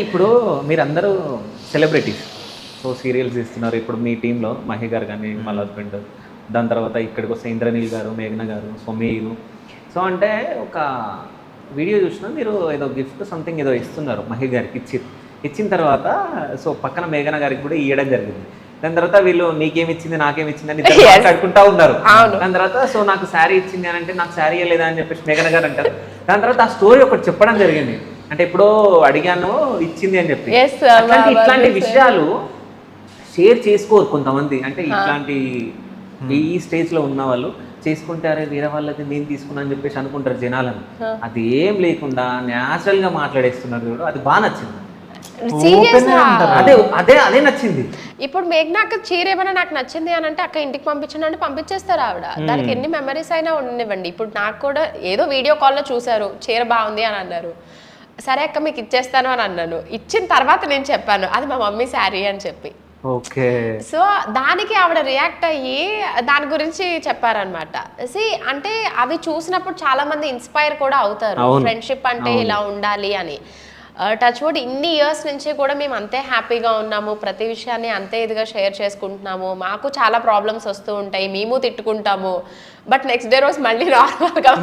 ఇప్పుడు మీరందరూ celebrities, so serials ఇస్తున్నారు. ఇప్పుడు మీ టీంలో మహి గారు కానీ వాళ్ళ హస్బెండ్, దాని తర్వాత ఇక్కడికి వస్తే ఇంద్రనీల్ గారు, మేఘన గారు, సో మీరు. సో అంటే ఒక వీడియో చూసినా మీరు ఏదో గిఫ్ట్ సంథింగ్ ఏదో ఇస్తున్నారు మహి గారికి ఇచ్చిన తర్వాత సో పక్కన మేఘన గారికి కూడా ఇవ్వడం జరిగింది. దాని తర్వాత వీళ్ళు నీకేమిచ్చింది నాకేమిచ్చింది అని మాట్లాడుకుంటా ఉన్నారు. దాని తర్వాత సో నాకు శారీ ఇచ్చింది అని అంటే నాకు శారీ లేదా అని చెప్పేసి మేఘన గారు అంటారు. దాని తర్వాత ఆ స్టోరీ ఒకటి చెప్పడం జరిగింది, అంటే ఎప్పుడో అడిగాను ఇచ్చింది అని చెప్పి. ఇట్లాంటి విషయాలు షేర్ చేసుకోరు కొంతమంది, అంటే ఇట్లాంటి ఈ స్టేజ్ లో ఉన్న వాళ్ళు చేసుకుంటారే వేరే వాళ్ళకి నేను తీసుకున్నా అని చెప్పేసి అనుకుంటారు జనాలను. అది ఏం లేకుండా న్యాచురల్ గా మాట్లాడేస్తున్నారు చూడు, అది బాగా నచ్చింది. అదే నచ్చింది. ఇప్పుడు మేఘనాక చీర ఏమైనా నాకు నచ్చింది అని అంటే అక్క ఇంటికి పంపించండి అంటే పంపించేస్తారు ఆవిడ. దానికి ఎన్ని మెమరీస్ అయినా ఉండనివ్వండి. ఇప్పుడు నాకు కూడా ఏదో వీడియో కాల్లో చూసారు చీర బాగుంది అని అన్నారు, సరే అక్క మీకు ఇచ్చేస్తాను అని అన్నాను. ఇచ్చిన తర్వాత నేను చెప్పాను అది మా మమ్మీ శారీ అని చెప్పి. ఓకే, సో దానికి ఆవిడ రియాక్ట్ అయ్యి దాని గురించి చెప్పారనమాట. అంటే అవి చూసినప్పుడు చాలా మంది ఇన్స్పైర్ కూడా అవుతారు, ఫ్రెండ్షిప్ అంటే ఇలా ఉండాలి అని. టచ్ వుడ్ ఇన్ని ఇయర్స్ నుంచి కూడా మేము అంతే హ్యాపీగా ఉన్నాము, ప్రతి విషయాన్ని అంతే ఇదిగా షేర్ చేసుకుంటున్నాము. మాకు చాలా ప్రాబ్లమ్స్ వస్తూ ఉంటాయి, మేము తిట్టుకుంటాము, బట్ నెక్స్ట్ డే రోజు మళ్ళీ నార్మల్గా